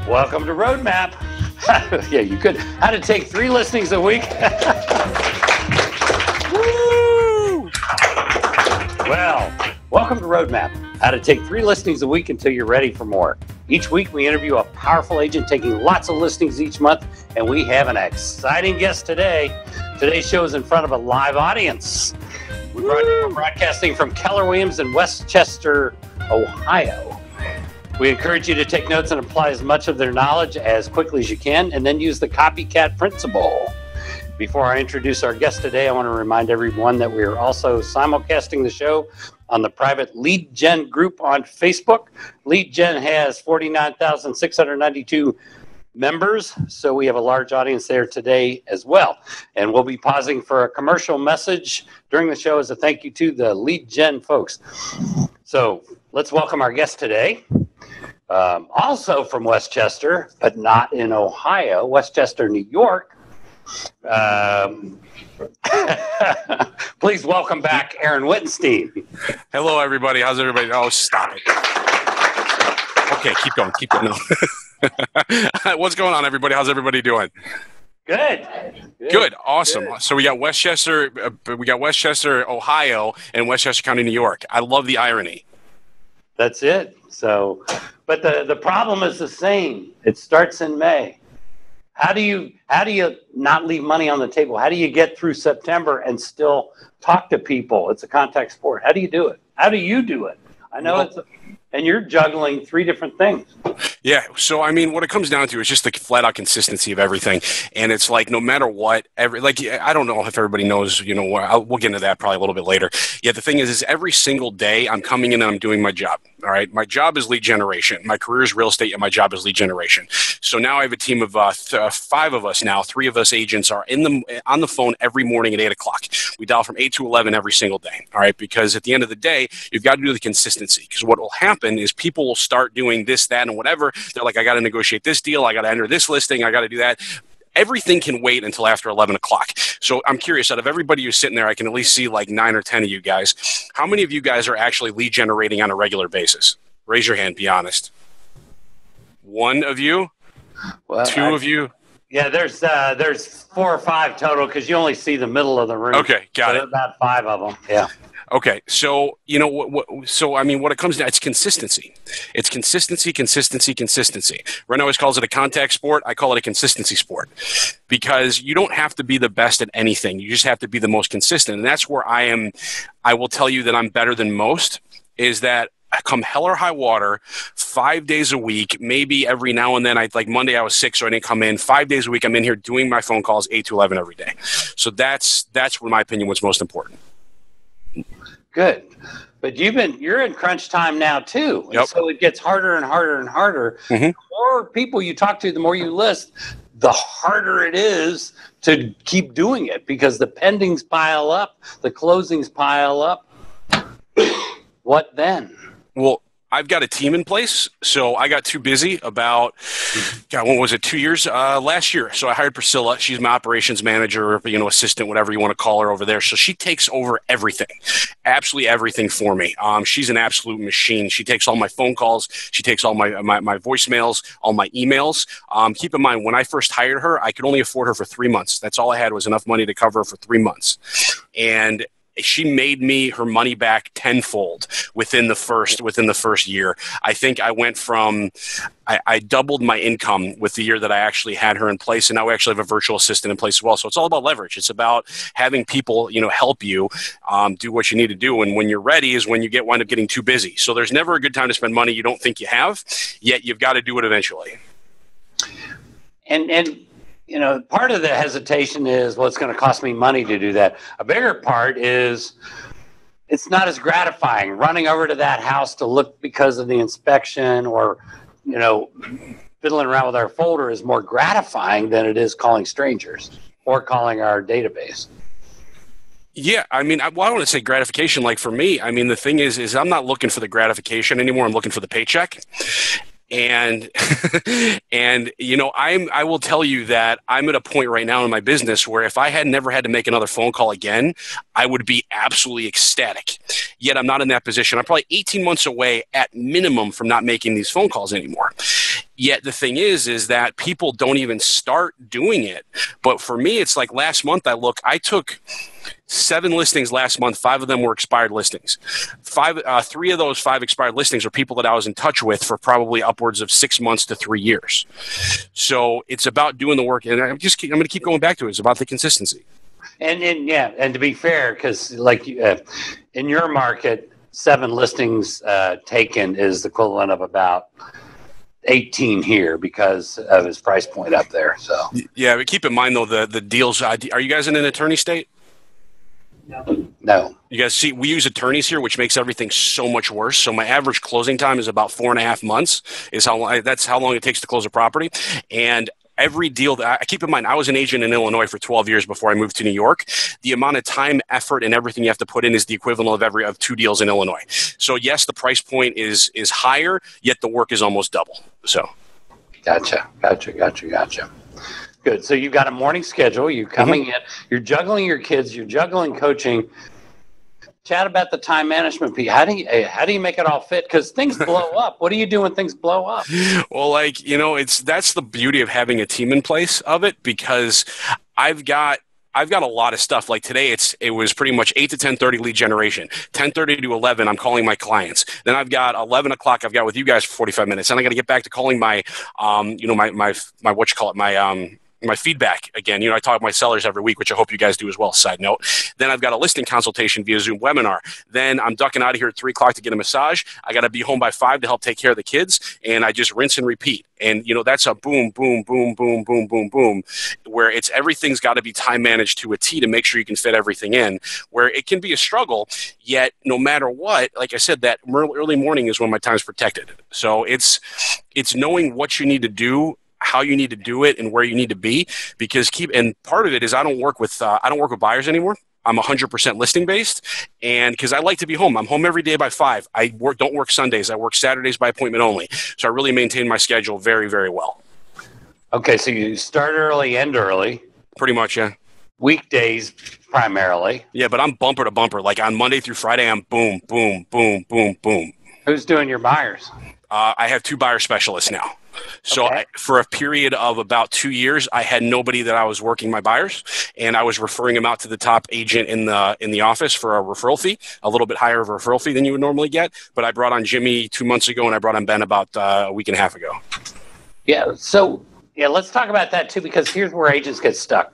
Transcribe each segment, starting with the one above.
Welcome to Roadmap. Yeah, you could. How to take 3 listings a week. Woo! Well, welcome to Roadmap. How to take 3 listings a week until you're ready for more. Each week we interview a powerful agent taking lots of listings each month, and we have an exciting guest today. Today's show is in front of a live audience. We're broadcasting from Keller Williams in Westchester, Ohio. We encourage you to take notes and apply as much of their knowledge as quickly as you can, and then use the copycat principle. Before I introduce our guest today, I want to remind everyone that we are also simulcasting the show on the private Lead Gen group on Facebook. Lead Gen has 49,692 members, so we have a large audience there today as well. And we'll be pausing for a commercial message during the show as a thank you to the Lead Gen folks. So let's welcome our guest today. Also from Westchester, but not in Ohio, Westchester, New York. Please welcome back Aaron Wittenstein. Hello, everybody. How's everybody? Oh, stop it. Okay, keep going. Keep going. No. What's going on, everybody? How's everybody doing? Good. Awesome. Good. So we got Westchester, Ohio, and Westchester County, New York. I love the irony. That's it. So, but the problem is the same. It starts in May. How do you not leave money on the table? How do you get through September and still talk to people? It's a contact sport. How do you do it? How do you do it? I know and you're juggling 3 different things. Yeah. So, I mean, what it comes down to is just the flat out consistency of everything. And it's like, no matter what, I don't know if everybody knows, we'll get into that probably a little bit later. Yeah. The thing is every single day I'm coming in and I'm doing my job. All right. My job is lead generation. My career is real estate and my job is lead generation. So now I have a team of 5 of us now. 3 of us agents are on the phone every morning at 8:00. We dial from 8 to 11 every single day. All right. Because at the end of the day, you've got to do the consistency, because what will happen is people will start doing this, that, and whatever. They're like, I got to negotiate this deal. I got to enter this listing. I got to do that. Everything can wait until after 11 o'clock. So I'm curious, out of everybody who's sitting there, I can at least see like 9 or 10 of you guys. How many of you guys are actually lead generating on a regular basis? Raise your hand. Be honest. 1 of you? Well, 2 of you? Yeah, there's 4 or 5 total, because you only see the middle of the room. Okay, got it. About 5 of them. Yeah. Okay, so what it comes down, it's consistency. It's consistency. Ren always calls it a contact sport. I call it a consistency sport, because you don't have to be the best at anything. You just have to be the most consistent, and that's where I will tell you that I'm better than most. Is that come hell or high water, 5 days a week, maybe every now and then. Like Monday I was sick, so I didn't come in. 5 days a week, I'm in here doing my phone calls 8 to 11 every day. So that's in my opinion what's most important. Good. But you're in crunch time now too. Yep. So it gets harder and harder and harder. Mm-hmm. The more people you talk to, the more you list, the harder it is to keep doing it, because the pendings pile up, the closings pile up. What then? Well, I've got a team in place, so I got too busy about, when was it, 2 years? Last year. So I hired Priscilla. She's my operations manager, assistant, whatever you want to call her over there. So she takes over everything, absolutely everything for me. She's an absolute machine. She takes all my phone calls. She takes all my voicemails, all my emails. Keep in mind, when I first hired her, I could only afford her for 3 months. That's all I had was enough money to cover her for 3 months. And she made me her money back tenfold within the first year. I think I went from I doubled my income with the year that I actually had her in place, and now we actually have a virtual assistant in place as well. So it's all about leverage. It's about having people help you do what you need to do, and when you're ready is when you wind up getting too busy. So there's never a good time to spend money you don't think you have, yet you've got to do it eventually. And part of the hesitation is, well, it's going to cost me money to do that. A bigger part is it's not as gratifying running over to that house to look because of the inspection, or, fiddling around with our folder is more gratifying than it is calling strangers or calling our database. Yeah, I mean, I want to say gratification. Like for me, I mean, the thing is I'm not looking for the gratification anymore. I'm looking for the paycheck. And I will tell you that I'm at a point right now in my business where if I had never had to make another phone call again, I would be absolutely ecstatic. Yet I'm not in that position. I'm probably 18 months away at minimum from not making these phone calls anymore. Yet the thing is that people don't even start doing it. But for me, it's like last month I took 7 listings last month. 5 of them were expired listings. 3 of those 5 expired listings are people that I was in touch with for probably upwards of 6 months to 3 years. So it's about doing the work, and I'm going to keep going back to it. It's about the consistency. And to be fair, because like in your market, 7 listings taken is the equivalent of about 18 here because of his price point up there. So yeah, but keep in mind though the deals. Are you guys in an attorney state? No. You guys see, we use attorneys here, which makes everything so much worse. So my average closing time is about 4.5 months. That's how long it takes to close a property. And every deal that I keep in mind, I was an agent in Illinois for 12 years before I moved to New York. The amount of time, effort, and everything you have to put in is the equivalent of 2 deals in Illinois. So yes, the price point is higher, yet the work is almost double. So, gotcha. Good. So you've got a morning schedule. You're coming in. You're juggling your kids. You're juggling coaching. Chat about the time management piece. How do you make it all fit? Because things blow up. What do you do when things blow up? Well, that's the beauty of having a team in place of it, because I've got a lot of stuff. Like today, it was pretty much 8 to 10:30 lead generation. 10:30 to 11, I'm calling my clients. Then I've got 11 o'clock. I've got with you guys for 45 minutes. Then I got to get back to calling my my feedback again. I talk to my sellers every week, which I hope you guys do as well. Side note. Then I've got a listing consultation via Zoom webinar. Then I'm ducking out of here at 3 o'clock to get a massage. I got to be home by 5 to help take care of the kids, and I just rinse and repeat. And that's a boom, boom, boom, boom, boom, boom, boom, where everything's got to be time managed to a T to make sure you can fit everything in. Where it can be a struggle, yet no matter what, like I said, that early morning is when my time's protected. So it's knowing what you need to do, how you need to do it, and where you need to be, because and part of it is I don't work with buyers anymore. I'm 100% listing based, and because I like to be home. I'm home every day by 5. I don't work Sundays. I work Saturdays by appointment only. So I really maintain my schedule very, very well. Okay, so you start early, end early. Pretty much, yeah. Weekdays primarily. Yeah, but I'm bumper to bumper. Like on Monday through Friday, I'm boom, boom, boom, boom, boom. Who's doing your buyers? I have 2 buyer specialists now. So okay. For a period of about 2 years, I had nobody that I was working my buyers, and I was referring them out to the top agent in the office for a referral fee, a little bit higher of a referral fee than you would normally get. But I brought on Jimmy 2 months ago, and I brought on Ben about a week and a half ago. Yeah. So let's talk about that too, because here's where agents get stuck.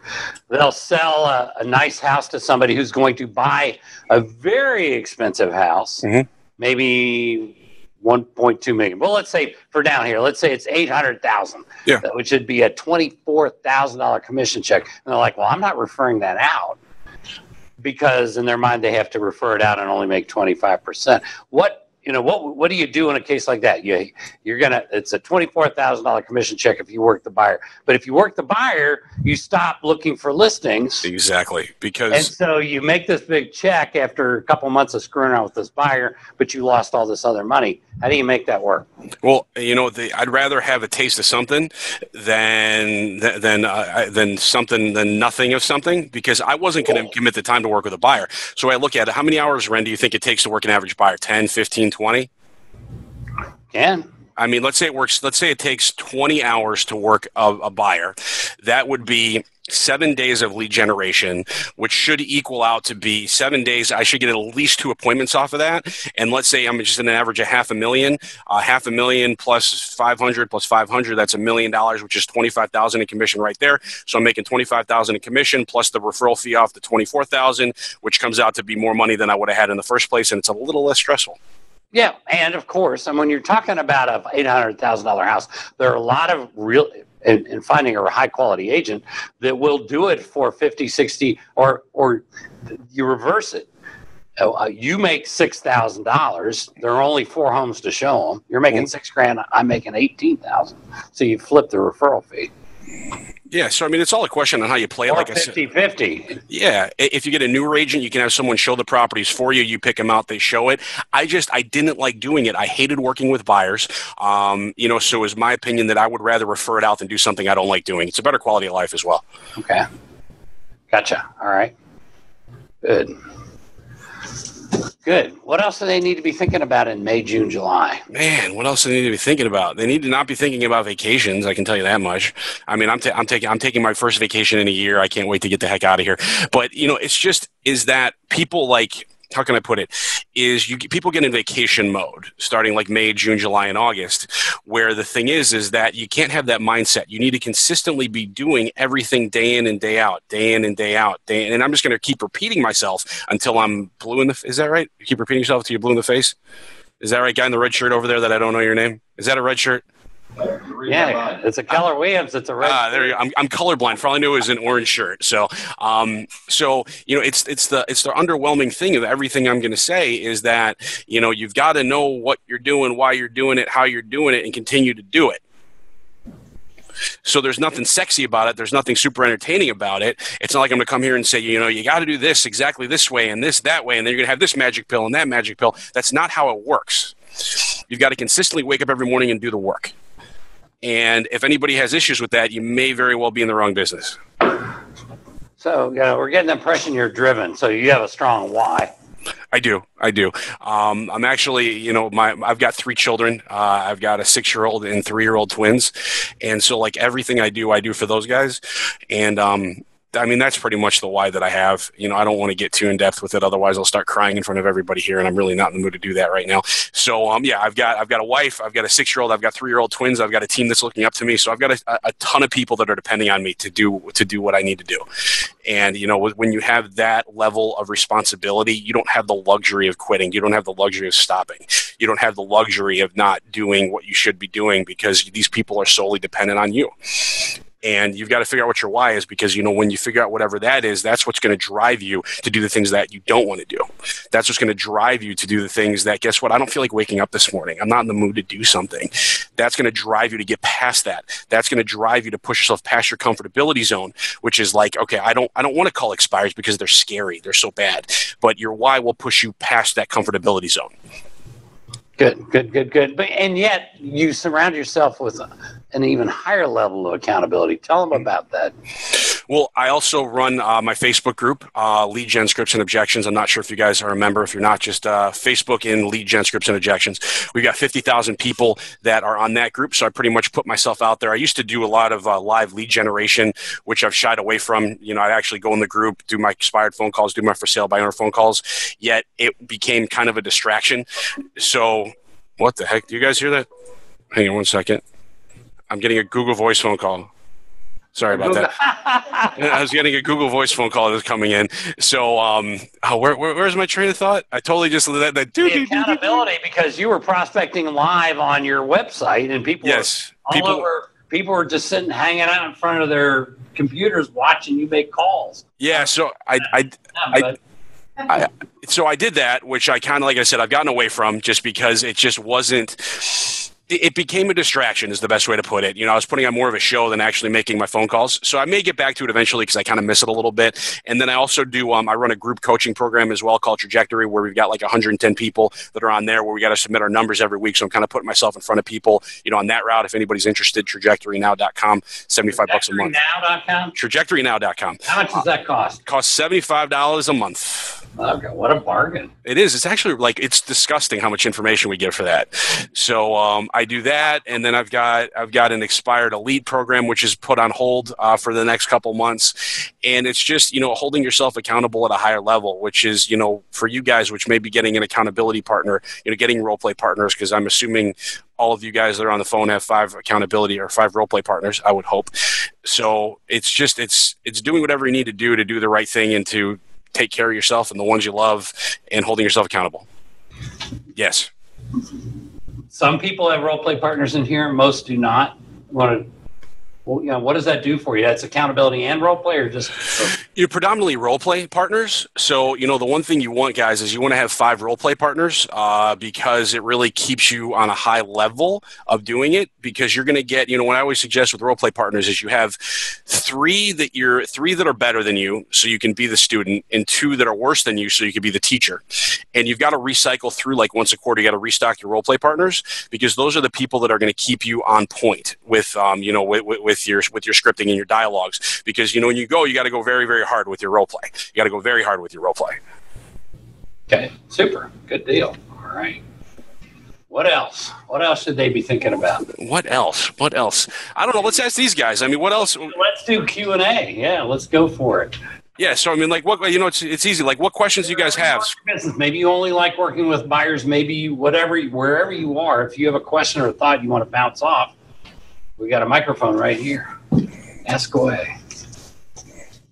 They'll sell a nice house to somebody who's going to buy a very expensive house, maybe 1.2 million. Well, let's say for down here, let's say it's 800,000, which would be a $24,000 commission check. And they're like, well, I'm not referring that out, because in their mind they have to refer it out and only make 25%. What do you do in a case like that? It's a $24,000 commission check if you work the buyer. But if you work the buyer, you stop looking for listings. Exactly. And so you make this big check after a couple months of screwing around with this buyer, but you lost all this other money. How do you make that work? Well, I'd rather have a taste of something than nothing of something, because I wasn't going to commit the time to work with a buyer. So I look at it. How many hours, Ren, do you think it takes to work an average buyer? 10, 15, 20? Can. I mean, let's say it takes 20 hours to work a buyer. That would be 7 days of lead generation, which should equal out to be 7 days. I should get at least 2 appointments off of that. And let's say I'm just in an average of $500,000. $500,000 plus 500 plus 500, that's $1 million, which is $25,000 in commission right there. So I'm making $25,000 in commission plus the referral fee off the $24,000, which comes out to be more money than I would have had in the first place, and it's a little less stressful. Yeah, and of course, and when you're talking about a $800,000 house, there are a lot of real. And finding a high-quality agent that will do it for 50, 60, or you reverse it. You make $6,000. There are only 4 homes to show them. You're making $6,000. I'm making $18,000. So you flip the referral fee. Yeah, so I mean, it's all a question on how you play it. Like 50-50. Yeah, if you get a newer agent, you can have someone show the properties for you. You pick them out, they show it. I didn't like doing it. I hated working with buyers. So it was my opinion that I would rather refer it out than do something I don't like doing. It's a better quality of life as well. Okay. Gotcha. All right. Good. Good. What else do they need to be thinking about in May, June, July? Man, what else do they need to be thinking about? They need to not be thinking about vacations. I can tell you that much. I mean, I'm taking my first vacation in a year. I can't wait to get the heck out of here. But it's just is that people like. How can I put it? People get in vacation mode starting like May, June, July, and August, where the thing is that you can't have that mindset. You need to consistently be doing everything day in and day out, day in and day out, and I'm just going to keep repeating myself until I'm blue in the. Is that right? You keep repeating yourself until you're blue in the face. Is that right, guy in the red shirt over there that I don't know your name? Is that a red shirt? Yeah, it's a Keller Williams. It's a red. There you go. I'm colorblind. For all I knew, it was an orange shirt. So, it's the underwhelming thing of everything I'm going to say is that you've got to know what you're doing, why you're doing it, how you're doing it, and continue to do it. So there's nothing sexy about it. There's nothing super entertaining about it. It's not like I'm going to come here and say, you got to do this exactly this way and this that way, and then you're going to have this magic pill and that magic pill. That's not how it works. You've got to consistently wake up every morning and do the work. And if anybody has issues with that, you may very well be in the wrong business. So, we're getting the impression you're driven. So you have a strong why. I do. I'm actually, I've got 3 children. I've got a 6-year-old and 3-year-old twins. And so like everything I do for those guys. And, that's pretty much the why that I have. I don't want to get too in depth with it. Otherwise I'll start crying in front of everybody here. And I'm really not in the mood to do that right now. So, I've got a wife, I've got a 6-year-old, I've got 3-year-old twins. I've got a team that's looking up to me. So I've got a ton of people that are depending on me to do what I need to do. And, when you have that level of responsibility, you don't have the luxury of quitting. You don't have the luxury of stopping. You don't have the luxury of not doing what you should be doing because these people are solely dependent on you. And you've got to figure out what your why is because, when you figure out whatever that is, that's what's going to drive you to do the things that you don't want to do. That's what's going to drive you to do the things that, guess what? I don't feel like waking up this morning. I'm not in the mood to do something. That's going to drive you to get past that. That's going to drive you to push yourself past your comfortability zone, which is like, okay, I don't want to call expires because they're scary. They're so bad. But your why will push you past that comfortability zone. Good. But and yet you surround yourself with an even higher level of accountability. Tell them about that. Well, I also run my Facebook group, Lead Gen Scripts and Objections. I'm not sure if you guys are a member. If you're not, just Facebook in Lead Gen Scripts and Objections. We've got 50,000 people that are on that group, so I pretty much put myself out there. I used to do a lot of live lead generation, which I've shied away from. I'd actually go in the group, do my expired phone calls, do my for sale by owner phone calls, yet it became kind of a distraction. So what the heck? Do you guys hear that? Hang on one second. I'm getting a Google Voice phone call. Sorry about that. I was getting a Google Voice phone call that was coming in. So, where's my train of thought? I totally just that. The accountability because you were prospecting live on your website, and people people were just sitting, hanging out in front of their computers, watching you make calls. Yeah. So I did that, which I kind of, like I said, I've gotten away from just because it just wasn't. It became a distraction is the best way to put it. I was putting on more of a show than actually making my phone calls. So I may get back to it eventually because I kind of miss it a little bit. And then I also do, I run a group coaching program as well called Trajectory where we've got like 110 people that are on there where we got to submit our numbers every week. So I'm kind of putting myself in front of people, on that route. If anybody's interested, trajectorynow.com, $75 a month. Trajectorynow.com? Trajectorynow.com. How much does that cost? Costs $75 a month. Okay, what a bargain. It is. It's actually it's disgusting how much information we get for that. So I do that, and then I've got an expired elite program which is put on hold for the next couple months, and it's just holding yourself accountable at a higher level, which is for you guys, which may be getting an accountability partner, getting role play partners, because I'm assuming all of you guys that are on the phone have 5 accountability or 5 role play partners, I would hope. So it's just it's doing whatever you need to do the right thing and to take care of yourself and the ones you love and holding yourself accountable. Yes. Some people have role play partners in here. Most do not. What does that do for you? That's accountability and role play, or just you're predominantly role play partners. So the one thing you want, guys, is you want to have 5 role play partners because it really keeps you on a high level of doing it. Because you're going to get what I always suggest with role play partners is you have 3 that are better than you, so you can be the student, and 2 that are worse than you, so you can be the teacher. And you've got to recycle through like once a quarter. You got to restock your role play partners because those are the people that are going to keep you on point with with your scripting and your dialogues, because when you got to go very, very hard with your role play. You got to go very hard with your role play. Okay, super. Good deal. All right. What else? What else should they be thinking about? What else? I don't know. Let's ask these guys. I mean, what else? Let's do Q&A. Yeah, let's go for it. Yeah, so I mean, like, what, you know, it's easy. Like, what questions do you guys have? Maybe you only like working with buyers. Maybe whatever, wherever you are, if you have a question or a thought you want to bounce off, we got a microphone right here. Ask away.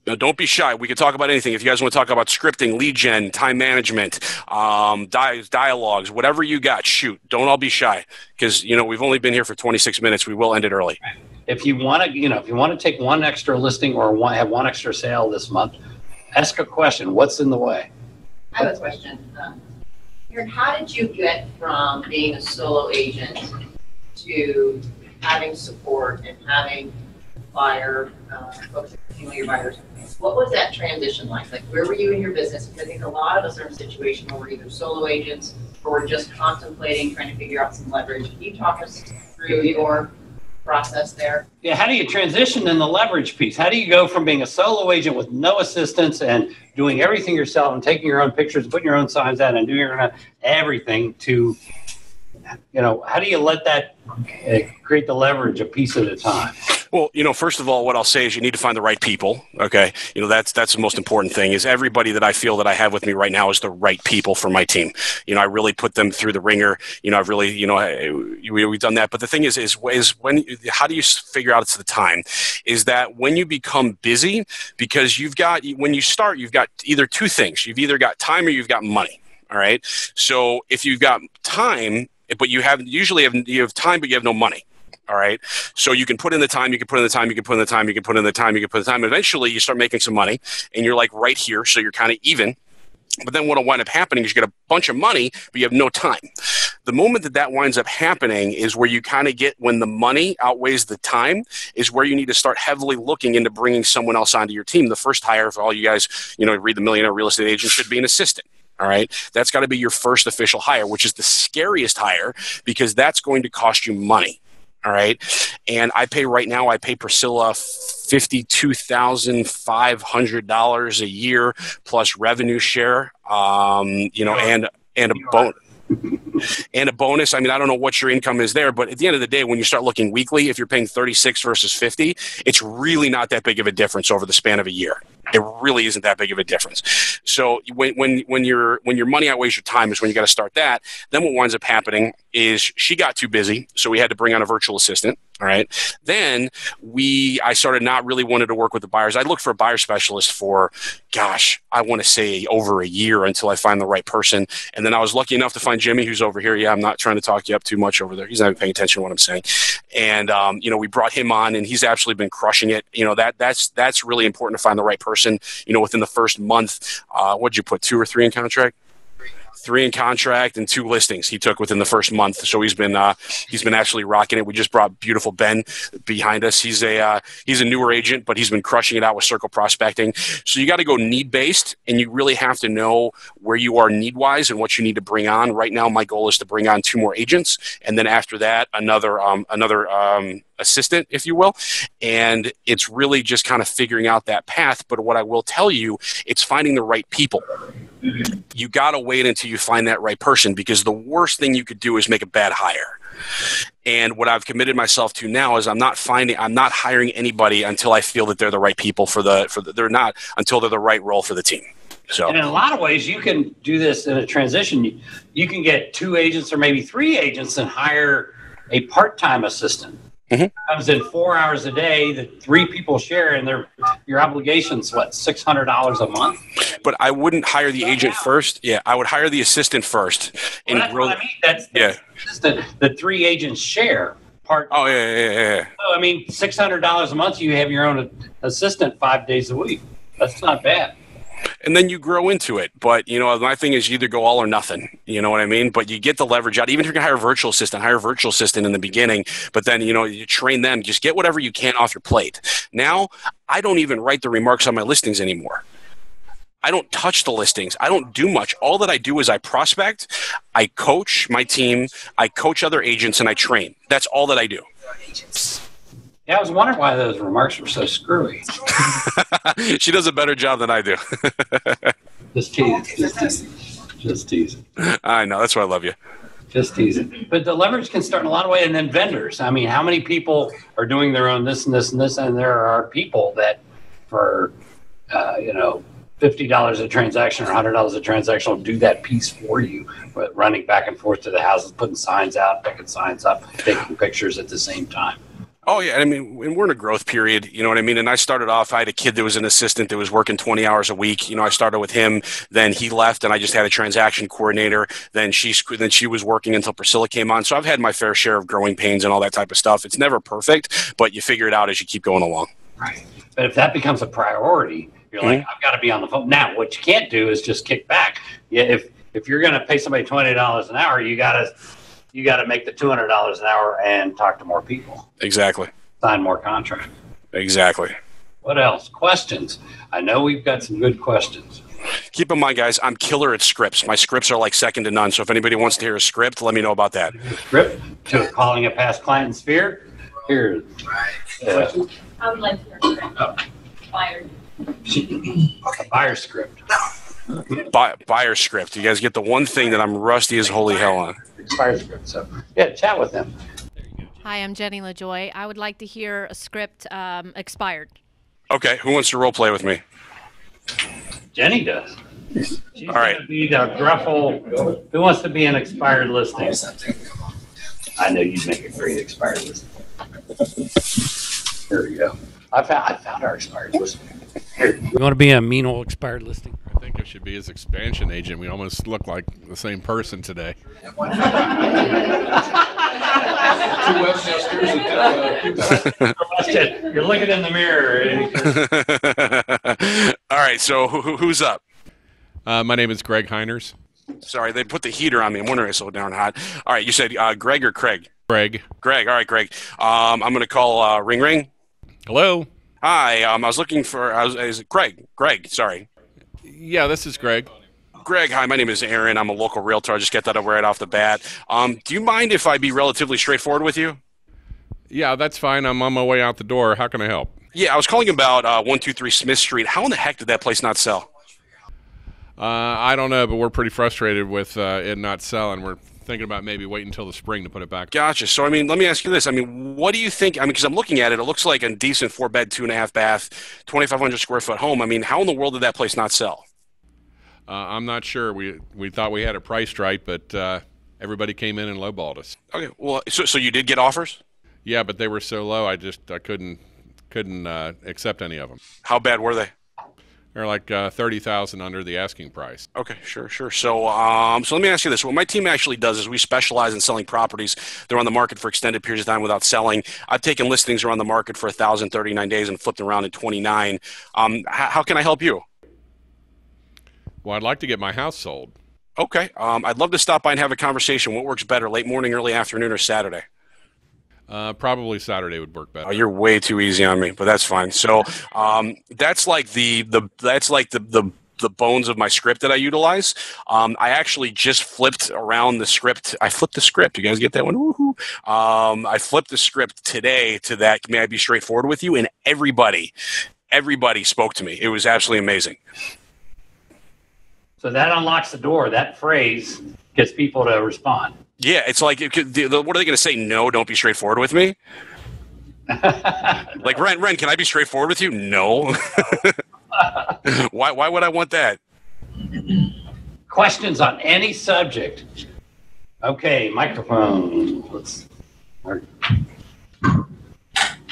Now, don't be shy. We can talk about anything. If you guys want to talk about scripting, lead gen, time management, dialogues, whatever you got, shoot. Don't all be shy, because you know we've only been here for 26 minutes. We will end it early. If you want to, if you want to take one extra listing or have one extra sale this month, ask a question. What's in the way? I have a question. Aaron, how did you get from being a solo agent to having support and having buyer folks handle your buyers? What was that transition like? Like, where were you in your business? Because I think a lot of us are in a situation where we're either solo agents or we're just contemplating, trying to figure out some leverage. Can you talk us through your process there? Yeah, how do you transition in the leverage piece? How do you go from being a solo agent with no assistance and doing everything yourself and taking your own pictures, putting your own signs out and doing your own everything to, how do you let that create the leverage a piece at a time? Well, first of all, what I'll say is you need to find the right people. Okay. That's the most important thing is everybody that I feel that I have with me right now is the right people for my team. I really put them through the ringer. I've really, we've done that. But the thing is when, how do you figure out it's the time is that when you become busy, because when you start, you've got either two things. You've either got time or you've got money. All right. So if you've got time, but you have time, but you have no money. All right. So you can put in the time, you can put in the time, you can put in the time, you can put in the time, you can put in the time. Eventually you start making some money and you're like right here. So you're kind of even. But then what will wind up happening is you get a bunch of money, but you have no time. The moment that winds up happening is where you kind of get when the money outweighs the time is where you need to start heavily looking into bringing someone else onto your team. The first hire for all you guys, read the Millionaire Real Estate Agent should be an assistant. All right. That's got to be your first official hire, which is the scariest hire because that's going to cost you money. All right. And I pay Priscilla $52,500 a year plus revenue share, and a bonus. And a bonus. I mean, I don't know what your income is there, but at the end of the day, when you start looking weekly, if you're paying 36 versus 50, it's really not that big of a difference over the span of a year. It really isn't that big of a difference. So when your money outweighs your time is when you got to start that. Then what winds up happening is she got too busy, so we had to bring on a virtual assistant. All right. Then I started not really wanting to work with the buyers. I looked for a buyer specialist for, I want to say over a year until I find the right person. And then I was lucky enough to find Jimmy, who's over here. Yeah, I'm not trying to talk you up too much over there. He's not even paying attention to what I'm saying. And, we brought him on and he's actually been crushing it. That's really important to find the right person, within the first month. What'd you put, 2 or 3 in contract? 3 in contract and 2 listings he took within the first month. So he's been actually rocking it. We just brought beautiful Ben behind us. He's a newer agent, but he's been crushing it out with circle prospecting. So you got to go need based, and you really have to know where you are need wise and what you need to bring on. Right now, my goal is to bring on 2 more agents, and then after that, another assistant, if you will. And it's really just kind of figuring out that path. But what I will tell you, it's finding the right people. You got to wait until you find that right person, because the worst thing you could do is make a bad hire. And what I've committed myself to now is I'm not hiring anybody until I feel that they're the right people until they're the right role for the team. So, and in a lot of ways, you can do this in a transition. You can get 2 agents or maybe 3 agents and hire a part-time assistant. Mm-hmm. Comes in 4 hours a day that 3 people share, and your obligation's $600 a month. But I wouldn't hire the agent first. Yeah, I would hire the assistant first. And that's what I mean. That's the 3 agents share part. Oh yeah. So I mean, $600 a month. You have your own assistant 5 days a week. That's not bad. And then you grow into it. But, my thing is you either go all or nothing. You know what I mean? But you get the leverage out. Even if you're going to hire a virtual assistant in the beginning. But then, you train them. Just get whatever you can off your plate. Now, I don't even write the remarks on my listings anymore. I don't touch the listings. I don't do much. All that I do is I prospect, I coach my team, I coach other agents, and I train. That's all that I do. Yeah, I was wondering why those remarks were so screwy. She does a better job than I do. Just kidding. Just teasing. I know. That's why I love you. Just teasing. But the leverage can start in a lot of ways. And then vendors. I mean, how many people are doing their own this and this and this? And there are people that for, $50 a transaction or $100 a transaction will do that piece for you. But running back and forth to the houses, putting signs out, picking signs up, taking pictures at the same time. Oh, yeah. I mean, we're in a growth period, you know what I mean? And I started off, I had a kid that was an assistant that was working 20 hours a week. I started with him, then he left, and I just had a transaction coordinator. Then she was working until Priscilla came on. So I've had my fair share of growing pains and all that type of stuff. It's never perfect, but you figure it out as you keep going along. Right. But if that becomes a priority, you're like, I've got to be on the phone. Now, what you can't do is just kick back. Yeah, if you're going to pay somebody $20 an hour, you got to make the $200 an hour and talk to more people. Exactly. Sign more contracts. Exactly. What else? Questions. I know we've got some good questions. Keep in mind, guys, I'm killer at scripts. My scripts are like second to none. So if anybody wants to hear a script, let me know about that. Script to calling a past client in Sphere. Here. I would like to hear a script. Fired. A buyer script. Buyer script. You guys get the one thing that I'm rusty as holy hell on. Buyer script. So, yeah, chat with them. Hi, I'm Jenny LaJoy. I would like to hear a script expired. Okay, who wants to role play with me? Jenny does. She's all right. Going to be the gruffle. Who wants to be an expired listing? I know you'd make a great expired listing. There we go. I found our expired listing. Here. You want to be a mean old expired listing? I think I should be his expansion agent. We almost look like the same person today. Two Westchesters and You're looking in the mirror. All right, so who's up? My name is Greg Heiners. Sorry, they put the heater on me. I'm wondering if it's so darn hot. All right, you said Greg or Craig? Greg. Greg. All right, Greg. I'm going to call Ring Ring. Hello. Hi. I was looking for. Is it Greg? Greg. Sorry. Yeah, this is Greg. Greg, hi. My name is Aaron. I'm a local realtor. I just get that right off the bat. Do you mind if I be relatively straightforward with you? Yeah, that's fine. I'm on my way out the door. How can I help? Yeah, I was calling about 123 Smith Street. How in the heck did that place not sell? I don't know, but we're pretty frustrated with it not selling. We're thinking about maybe waiting until the spring to put it back. Gotcha. So, I mean, let me ask you this. I mean, what do you think? I mean, because I'm looking at it, it looks like a decent 4-bed, 2.5 bath, 2,500 square foot home. I mean, how in the world did that place not sell? I'm not sure. We thought we had it priced right, but everybody came in and lowballed us. Okay. Well, so you did get offers? Yeah, but they were so low, I couldn't accept any of them. How bad were they? They're like $30,000 under the asking price. Okay, sure. So let me ask you this. What my team actually does is we specialize in selling properties. They're on the market for extended periods of time without selling. I've taken listings that are on the market for 1,039 days and flipped around in 29. How can I help you? Well, I'd like to get my house sold. Okay. I'd love to stop by and have a conversation. What works better, late morning, early afternoon, or Saturday? Probably Saturday would work better. Oh, you're way too easy on me, but that's fine. So that's like the bones of my script that I utilize. I actually just flipped around the script. I flipped the script. You guys get that one? Woohoo! I flipped the script today to that. May I be straightforward with you? And everybody spoke to me. It was absolutely amazing. So that unlocks the door. That phrase gets people to respond. Yeah, it's like, what are they going to say? No, don't be straightforward with me. Like, Ren, can I be straightforward with you? No. Why would I want that? Questions on any subject. Okay, microphone. You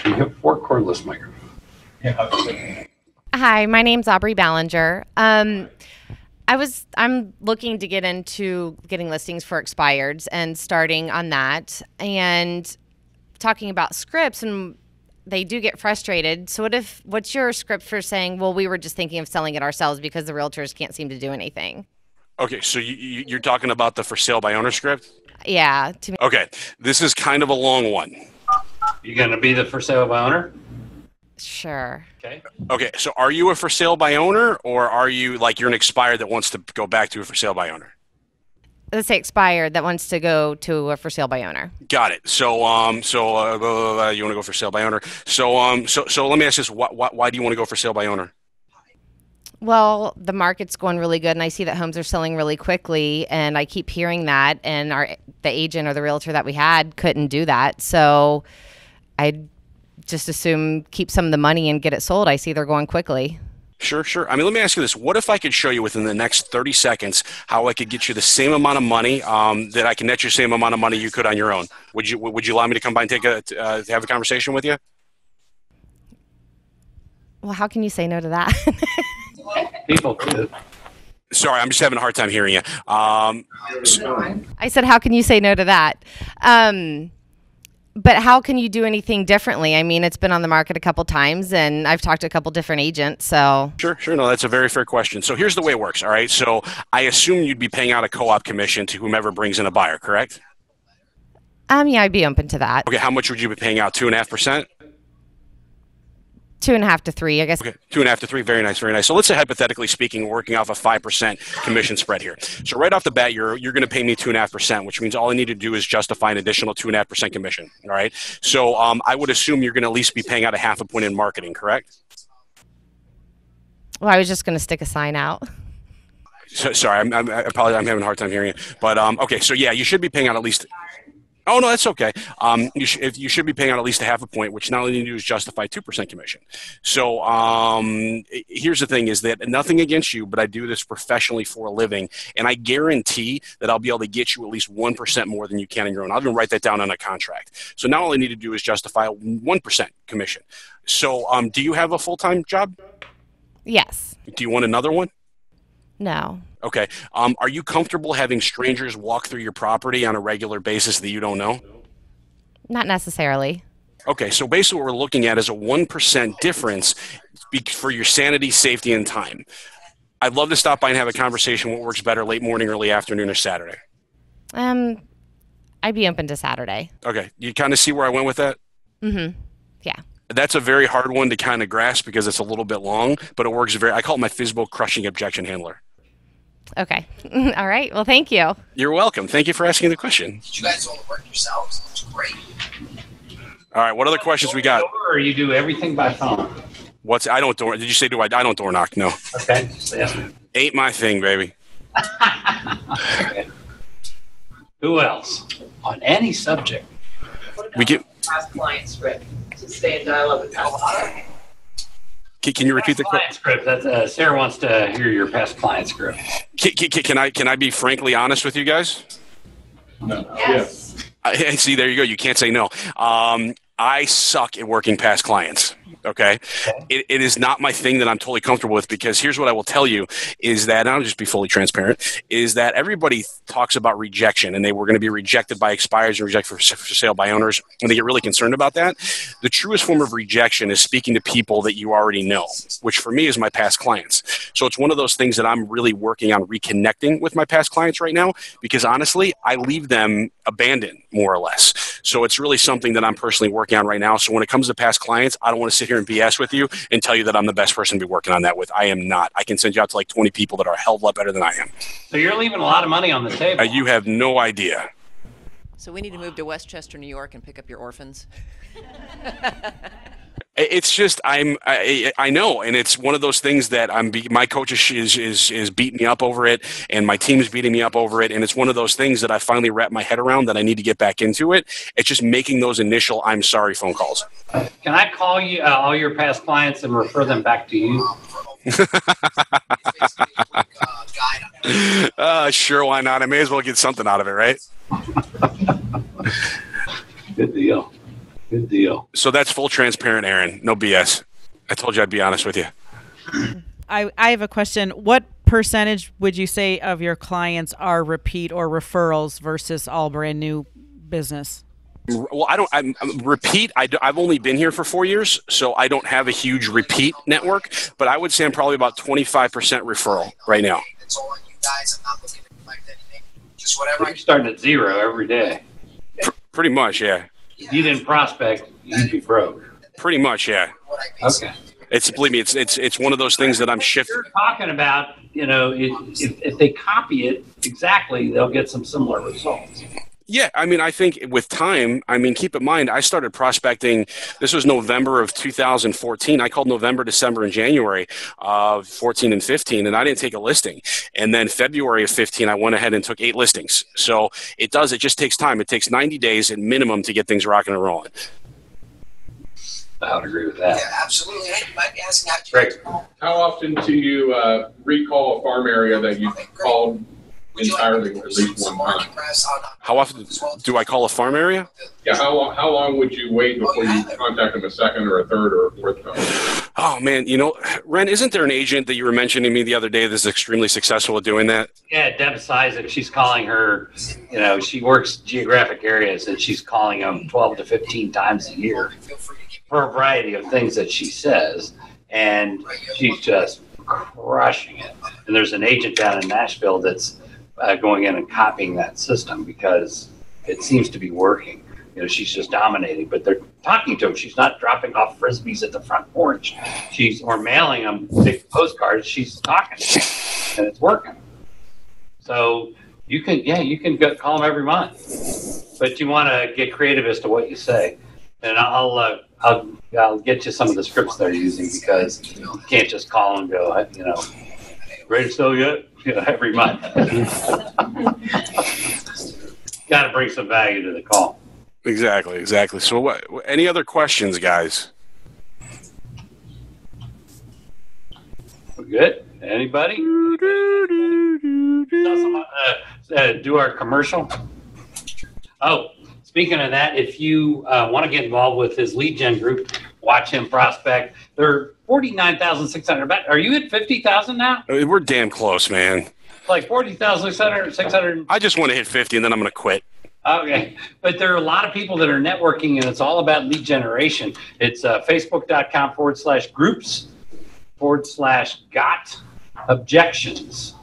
have 4 cordless microphones. Hi, my name's Aubrey Ballinger. I'm looking to get into getting listings for expireds and starting on that and talking about scripts, and they do get frustrated. So what's your script for saying, well, we were just thinking of selling it ourselves because the realtors can't seem to do anything? Okay, so you're talking about the for sale by owner script? Yeah. Okay, this is kind of a long one. You going to be the for sale by owner? Sure. Okay, so are you a for sale by owner, or are you like you're an expired that wants to go back to a for sale by owner? Let's say expired that wants to go to a for sale by owner. Got it. So you want to go for sale by owner. So let me ask this: why do you want to go for sale by owner? Well, the market's going really good, and I see that homes are selling really quickly, and I keep hearing that, and the agent or the realtor that we had couldn't do that. So I just assume keep some of the money and get it sold. I see they're going quickly. Sure, sure. I mean, let me ask you this. What if I could show you within the next 30 seconds how I could get you the same amount of money that I can net you the same amount of money you could on your own? Would you allow me to come by and have a conversation with you? Well, how can you say no to that? People do. Sorry, I'm just having a hard time hearing you. I said, how can you say no to that? But how can you do anything differently? I mean, it's been on the market a couple times, and I've talked to a couple different agents, so. Sure. No, that's a very fair question. So here's the way it works, all right? So I assume you'd be paying out a co-op commission to whomever brings in a buyer, correct? Yeah, I'd be open to that. Okay, how much would you be paying out, 2.5%? 2.5 to 3, I guess. Okay, 2.5 to 3. Very nice, very nice. So let's say, hypothetically speaking, working off a 5% commission spread here. So right off the bat, you're going to pay me 2.5%, which means all I need to do is justify an additional 2.5% commission. All right. So I would assume you're going to at least be paying out a 0.5 point in marketing, correct? Well, I was just going to stick a sign out. So, sorry, I apologize. I'm having a hard time hearing you. But okay, so yeah, you should be paying out at least. Oh, no, that's okay. You should be paying out at least a 0.5 point, which not only need to do is justify 2% commission. So here's the thing is that nothing against you, but I do this professionally for a living, and I guarantee that I'll be able to get you at least 1% more than you can on your own. I'll even write that down on a contract. So now all I need to do is justify a 1% commission. So do you have a full-time job? Yes. Do you want another one? No. Okay. Are you comfortable having strangers walk through your property on a regular basis that you don't know? Not necessarily. Okay, so basically what we're looking at is a 1% difference for your sanity, safety, and time. I'd love to stop by and have a conversation. What works better, late morning, early afternoon, or Saturday? I'd be open to Saturday. Okay, you kind of see where I went with that? Mm-hmm. Yeah. That's a very hard one to kind of grasp because it's a little bit long, but it works I call it my FSBO-crushing objection handler. Okay. All right. Well, thank you. You're welcome. Thank you for asking the question. You guys all work yourselves. It's great. All right. What other questions we got? Or you do everything by phone? I don't door. Did you say I don't door knock? No. Okay. Yeah. Ain't my thing, baby. Okay. Who else? On any subject. We get. Past client script to stay in dialogue with past clients. Can you repeat the client script? Sarah wants to hear your past client script. Can I be frankly honest with you guys? No. Yes. See, there you go. You can't say no. I suck at working past clients. Okay. It is not my thing that I'm totally comfortable with, because here's what I will tell you is that, and I'll just be fully transparent, is that everybody talks about rejection and they were going to be rejected by expireds and rejected for sale by owners, and they get really concerned about that. The truest form of rejection is speaking to people that you already know, which for me is my past clients. So it's one of those things that I'm really working on reconnecting with my past clients right now, because honestly, I leave them abandoned more or less. So it's really something that I'm personally working on right now. So when it comes to past clients, I don't want to sit here and BS with you and tell you that I'm the best person to be working on that with. I am not. I can send you out to like 20 people that are a hell of a lot better than I am. So you're leaving a lot of money on the table. You have no idea. So we need to move to Westchester, New York and pick up your orphans. It's just I know, and it's one of those things that my coach is beating me up over it, and my team is beating me up over it, and it's one of those things that I finally wrap my head around that I need to get back into it. It's just making those initial "I'm sorry" phone calls. Can I call you all your past clients and refer them back to you? Sure, why not? I may as well get something out of it, right? Good deal. Good deal. So that's full transparent, Aaron. No BS. I told you I'd be honest with you. I have a question. What percentage would you say of your clients are repeat or referrals versus all brand new business? Well, I've only been here for 4 years, so I don't have a huge repeat network, but I would say I'm probably about 25% referral right now. It's all on you guys. I'm not looking to collect anything. Just whatever. You're starting at zero every day. Pretty much, yeah. If you didn't prospect, you'd be broke. Pretty much, yeah. Okay. Believe me, it's one of those things that I'm shifting. You're talking about, if they copy it exactly, they'll get some similar results. Yeah, I mean, I think with time, I mean, keep in mind, I started prospecting. This was November of 2014. I called November, December, and January of 14 and 15, and I didn't take a listing. And then February of 15, I went ahead and took 8 listings. So it just takes time. It takes 90 days at minimum to get things rocking and rolling. I would agree with that. Yeah, absolutely. I might be asking Great. How often do you recall a farm area that you called entirely at least one time? How often do I call a farm area? Yeah, how long would you wait before you contact them a second or a third or a fourth time? Oh, man, Ren, isn't there an agent that you were mentioning to me the other day that's extremely successful at doing that? Yeah, Deb Sizik, she's calling her, she works geographic areas, and she's calling them 12 to 15 times a year for a variety of things that she says, and she's just crushing it. And there's an agent down in Nashville that's going in and copying that system because it seems to be working. She's just dominating, but they're talking to him. She's not dropping off Frisbees at the front porch. Or mailing them big postcards. She's talking to them, and it's working. So you can go call them every month, but you want to get creative as to what you say. And I'll get you some of the scripts they're using, because you can't just call and go, ready to sell yet? Every month. Got to bring some value to the call. Exactly. So what? Any other questions, guys? We're good? Anybody? Do our commercial? Oh, speaking of that, if you want to get involved with his lead gen group, watch him prospect. They're 49,600. Are you at 50,000 now? We're damn close, man. Like 40,600. I just want to hit 50, and then I'm going to quit. Okay, but there are a lot of people that are networking, and it's all about lead generation. It's facebook.com/groups/got objections.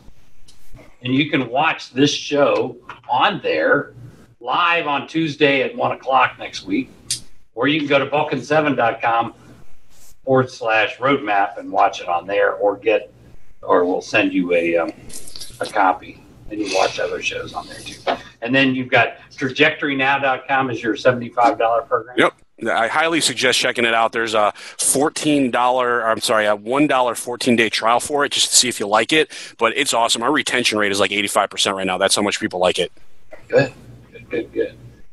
And you can watch this show on there live on Tuesday at 1 o'clock next week, or you can go to Vulcan7.com/roadmap and watch it on there, or we'll send you a copy, and you watch other shows on there too. And then you've got trajectorynow.com is your $75 program. Yep. I highly suggest checking it out. There's a $1 14-day trial for it, just to see if you like it. But it's awesome. Our retention rate is like 85% right now. That's how much people like it. Good.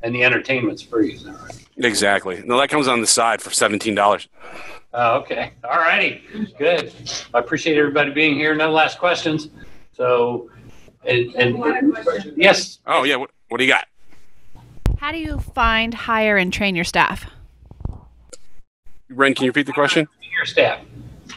And the entertainment's free, is that right? Exactly. No, that comes on the side for $17. Oh, okay. All righty. Good. I appreciate everybody being here. No last questions. So, yes. Oh, yeah. What do you got? How do you find, hire, and train your staff? Ren, can you repeat the question? Your staff.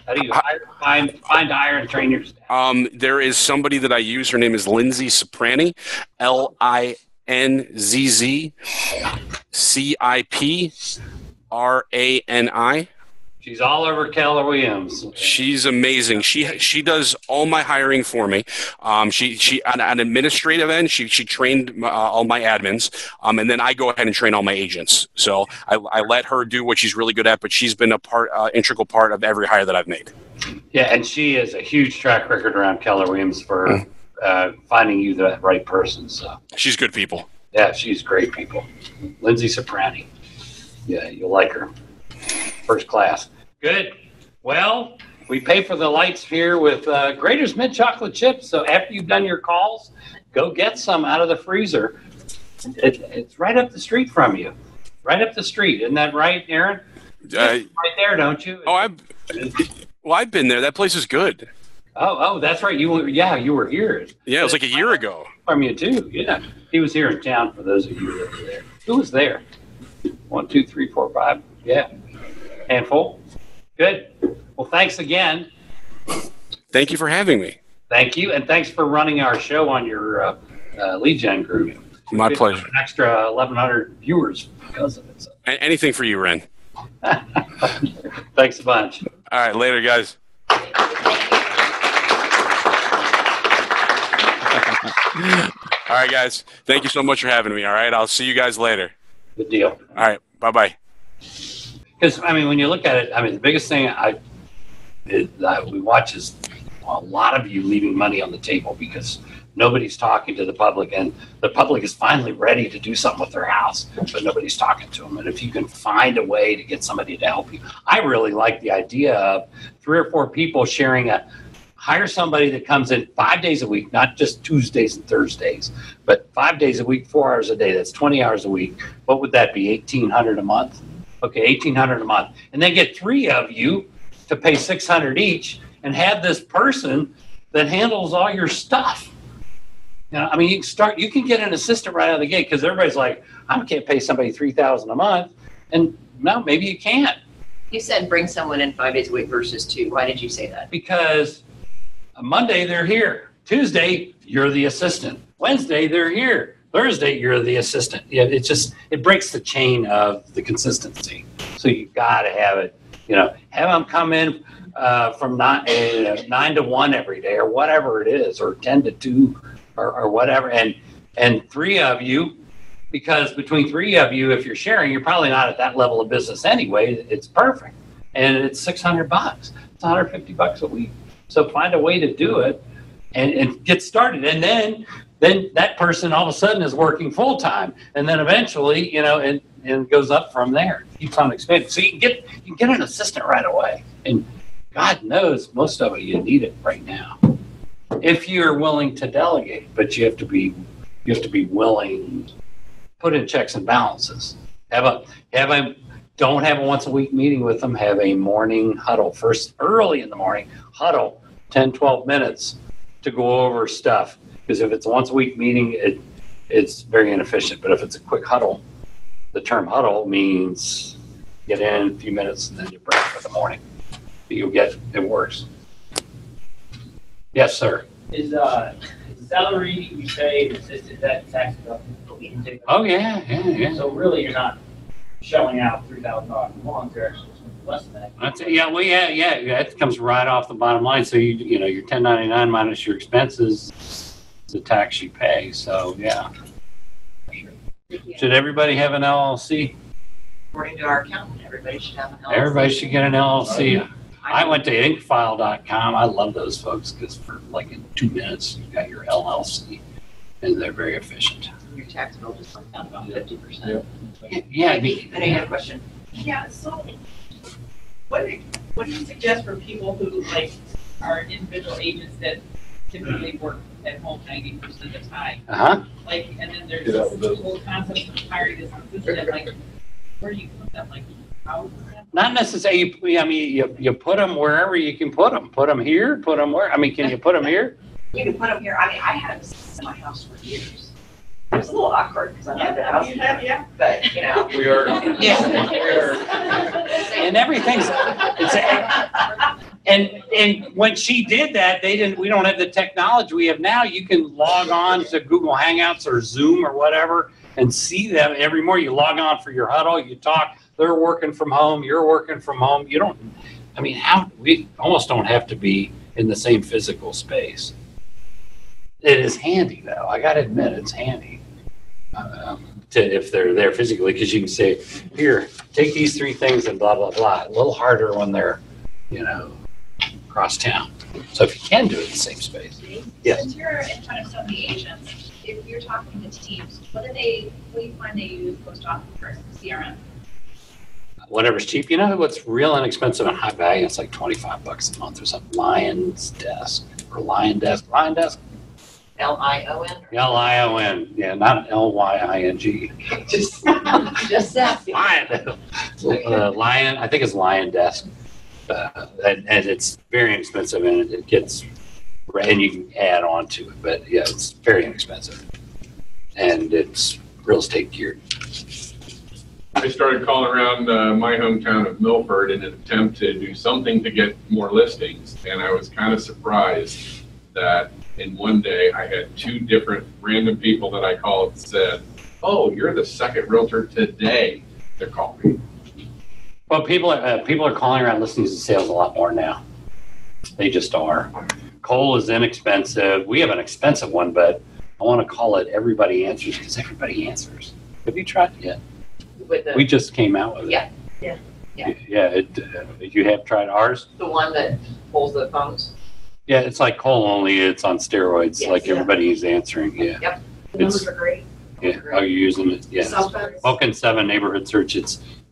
How do you find, hire, and train your staff? There is somebody that I use. Her name is Lindsay Soprani. LINZZCIPRANI. She's all over Keller Williams. She's amazing. She does all my hiring for me. She on an administrative end, she trained all my admins, and then I go ahead and train all my agents. So I let her do what she's really good at, but she's been integral part of every hire that I've made. Yeah, and she has a huge track record around Keller Williams for finding you the right person. So she's good people. Yeah, she's great people. Lindsay Soprani. Yeah, you'll like her. First class. Good. Well, we pay for the lights here with Grater's Mint Chocolate Chips. So after you've done your calls, go get some out of the freezer. It's right up the street from you. Right up the street. Isn't that right, Aaron? Right there, don't you? Oh, I've been there. That place is good. Oh, that's right. You were here. Yeah, it was like a year ago. From you too. Yeah, he was here in town. For those of you that were there, who was there? 1, 2, 3, 4, 5. Yeah, handful. Good. Well, thanks again. Thank you for having me. Thank you, and thanks for running our show on your lead gen group. My pleasure. An extra 1,100 viewers because of it. So. Anything for you, Ren. Thanks a bunch. All right, later, guys. All right, guys. Thank you so much for having me. All right, I'll see you guys later. Good deal. All right, bye-bye. Because, when you look at it, the biggest thing we watch is a lot of you leaving money on the table because nobody's talking to the public, and the public is finally ready to do something with their house, but nobody's talking to them. And if you can find a way to get somebody to help you, I really like the idea of 3 or 4 people sharing hire somebody that comes in 5 days a week, not just Tuesdays and Thursdays, but 5 days a week, 4 hours a day. That's 20 hours a week. What would that be? $1,800 a month? Okay, $1,800 a month. And then get 3 of you to pay $600 each and have this person that handles all your stuff. You know, I mean, you can get an assistant right out of the gate, because everybody's like, I can't pay somebody $3,000 a month. And no, maybe you can't. You said bring someone in 5 days a week versus 2. Why did you say that? Because Monday they're here. Tuesday, you're the assistant. Wednesday, they're here. Thursday, you're the assistant. Yeah, it breaks the chain of the consistency. So you got to have it, have them come in from 9 to 1 every day, or whatever it is, or 10 to 2, or whatever. And 3 of you, because between 3 of you, if you're sharing, you're probably not at that level of business anyway. It's perfect. And it's $600. It's $150 a week. So find a way to do it and get started. And then that person all of a sudden is working full time. And then eventually, and it goes up from there. It keeps on expanding. So you can get an assistant right away. And God knows most of it, you need it right now. If you're willing to delegate, but you have to be willing, put in checks and balances. Don't have a once a week meeting with them. Have a morning huddle. First, early in the morning, huddle, 10, 12 minutes to go over stuff. Because if it's a once a week meeting, it's very inefficient. But if it's a quick huddle, the term huddle means get in a few minutes and then you break for the morning. You'll get it works. Yes, sir. Is salary you pay assistant that tax deductible? Oh yeah. So really, you're not shelling out $3,000 a month. You're actually less than that. That comes right off the bottom line. So your 1099 minus your expenses is the tax you pay. So yeah. Should everybody have an LLC? According to our accountant, everybody should have an LLC. Everybody should get an LLC. I went to inkfile.com. I love those folks because for like in 2 minutes, you've got your LLC, and they're very efficient. Your tax bill just went down about 50%. Yeah. I know you had a question. Yeah, so what do you suggest for people who are individual agents that typically work at home 90% of the time? And then there's this whole concept of hiring this assistant, where do you put them? How? Not necessarily. You put them wherever you can put them. Put them here. Put them where? Can you put them here? You can put them here. I had them in my house for years. It was a little awkward because I love the house. Yeah. But We are. And everything's. And when she did that, we don't have the technology we have now. You can log on to Google Hangouts or Zoom or whatever and see them every morning. You log on for your huddle, you talk. They're working from home. You're working from home. We almost don't have to be in the same physical space. It is handy, though. I got to admit, it's handy if they're there physically, because you can say, here, take these 3 things and blah, blah, blah. A little harder when they're, across town. So if you can do it in the same space. Yes. Since you're in front of so many agents, if you're talking to teams, what do you find they use most often for CRM? Whatever's cheap. You know what's real inexpensive and high value? It's like $25 a month or something. Lion's Desk or Lion Desk. Lion Desk. Lion. Lion. Yeah, not Lying. Just that. Lion. I think it's Lion Desk, and it's very inexpensive, and it gets, and you can add on to it. But yeah, it's very inexpensive, and it's real estate geared. I started calling around my hometown of Milford in an attempt to do something to get more listings, and I was kind of surprised that in one day I had 2 different random people that I called and said, "Oh, you're the second realtor today to call me." Well, people are calling around listings and sales a lot more now. They just are. Coal is inexpensive. We have an expensive one, but I want to call it Everybody Answers because everybody answers. Have you tried it yet? We just came out with it. Yeah. You have tried ours? The one that pulls the phones? Yeah, it's like Cole, only it's on steroids, Yes. like everybody's answering. Yeah. Yep. The numbers are great. Yeah. Are you using it? Yes. Vulcan7 neighborhood search.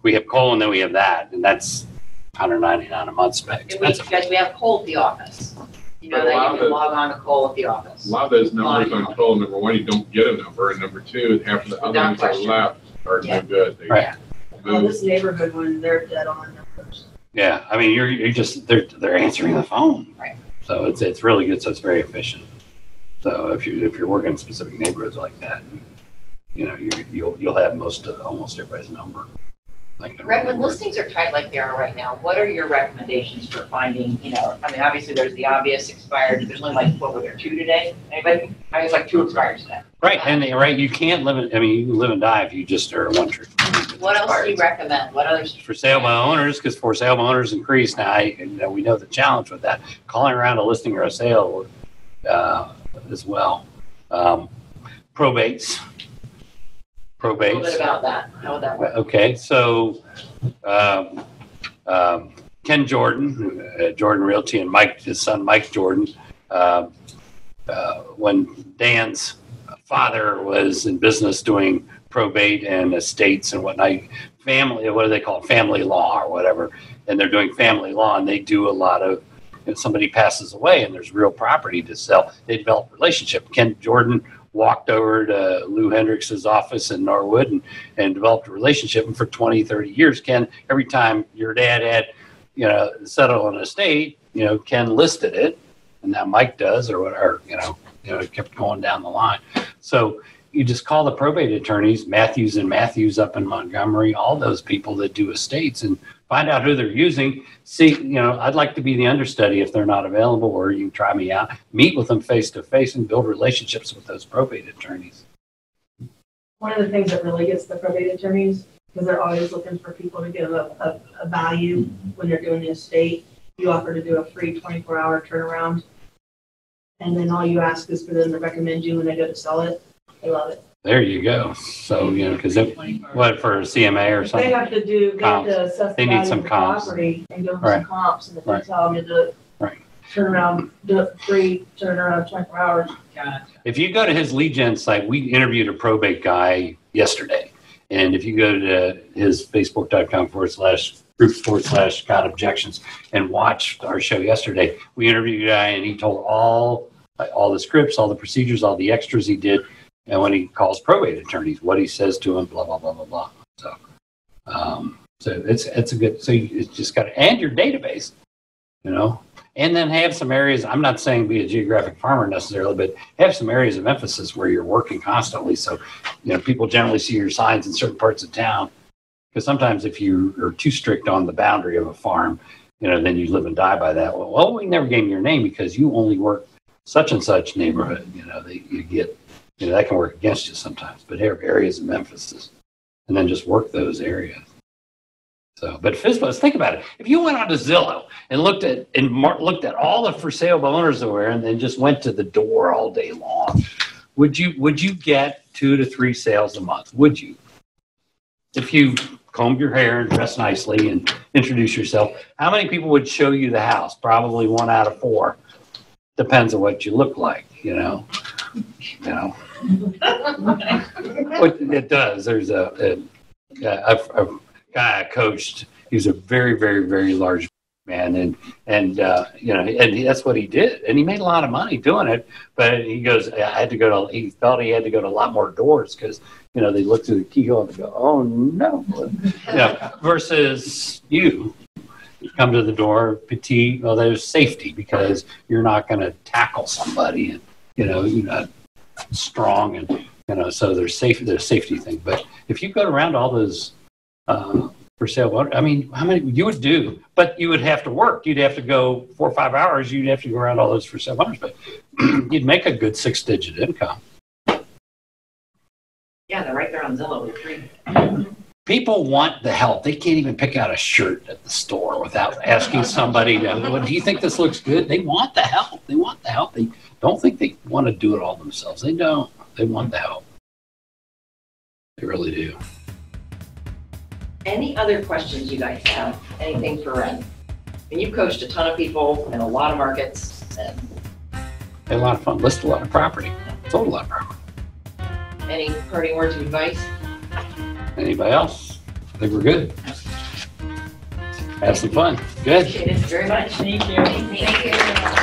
We have Cole and then we have that, and that's $199 a month. We have Cole at the office. You know But that you can log on to Cole at the office. A lot of those numbers on Cole, number one, you don't get a number, and number two, half of the other ones that are left are no good. They Right. Oh, this neighborhood one, they're dead on numbers. Yeah, I mean, you're just they're answering the phone, Right. So it's really good. So it's very efficient. So if you're working in specific neighborhoods like that, you know, you'll have almost everybody's number. Like When listings are tight like they are right now, what are your recommendations for finding, you know, I mean, obviously there's the obvious expired, there's only like, what were there, 2 today? Anybody? I was like 2 expired today. Right, and you can't live in, I mean, you can live and die if you just are a one tree. What else do you recommend? What others? For sale by owners, because for sale by owners increase now, we know the challenge with that. Calling around a listing or a sale as well. Probates. A little bit about that. How would that work? Okay, so Ken Jordan, Jordan Realty, and his son Mike Jordan, when Dan's father was in business doing probate and estates and whatnot, family, what do they call it? Family law or whatever, and they're doing family law, and they do a lot of, if somebody passes away and there's real property to sell, they develop a relationship. Ken Jordan walked over to Lou Hendricks's office in Norwood and developed a relationship. And for 20, 30 years, Ken, every time your dad had, settled an estate, Ken listed it, and now Mike does, or whatever, it kept going down the line. So you just call the probate attorneys, Matthews and Matthews up in Montgomery, all those people that do estates, and find out who they're using. See, I'd like to be the understudy if they're not available, or you can try me out, meet with them face to face and build relationships with those probate attorneys. One of the things that really gets the probate attorneys, because they're always looking for people to give a value when they're doing the estate, you offer to do a free 24-hour turnaround. And then all you ask is for them to recommend you when they go to sell it. They love it. There you go. So, because what for CMA or something? They have to assess the value of the property and give them some comps, and if they tell them to do it, turnaround, do it free, turnaround 24 hours. If you go to his lead gen site, we interviewed a probate guy yesterday. And if you go to his facebook.com/group/got objections and watch our show yesterday, we interviewed a guy and he told all the scripts, all the procedures, all the extras he did. And when he calls probate attorneys, what he says to them, blah, blah, blah, blah, blah. So, it's a good, so it's just got to, and your database, and then have some areas, I'm not saying be a geographic farmer necessarily, but have some areas of emphasis where you're working constantly. So, people generally see your signs in certain parts of town. Because sometimes if you are too strict on the boundary of a farm, then you live and die by that. Well, we never gave you your name because you only work such and such neighborhood, you get, that can work against you sometimes, but have areas of emphasis and then just work those areas. So, but FSBOs, think about it. If you went on to Zillow and looked at all the for sale by owners there and then just went to the door all day long, would you get 2 to 3 sales a month? Would you? If you combed your hair and dressed nicely and introduce yourself, how many people would show you the house? Probably 1 out of 4. Depends on what you look like, It does. There's a guy I coached. He was a very, very, very large man, and that's what he did, and he made a lot of money doing it. But he goes, he felt he had to go to a lot more doors because they look through the keyhole and go, oh no, versus you come to the door petite. Well, there's safety because you're not going to tackle somebody, and you're not strong, and so there's safety thing. But if you go around all those for sale, I mean, how many you would do? But you would have to work. You'd have to go 4 or 5 hours. You'd have to go around all those for sale owners, but you'd make a good 6-digit income. Yeah, they're right there on Zillow. Free. People want the help. They can't even pick out a shirt at the store without asking somebody, do you think this looks good? They want the help. They don't think they want to do it all themselves. They don't. They want the help. They really do. Any other questions you guys have? Anything for Ren? And you've coached a ton of people in a lot of markets. then. Had a lot of fun. Listed a lot of property. Sold a lot of property. Any parting words of advice? Anybody else? I think we're good. Have some fun. Good. Appreciate it very much. Thank you. Thank you.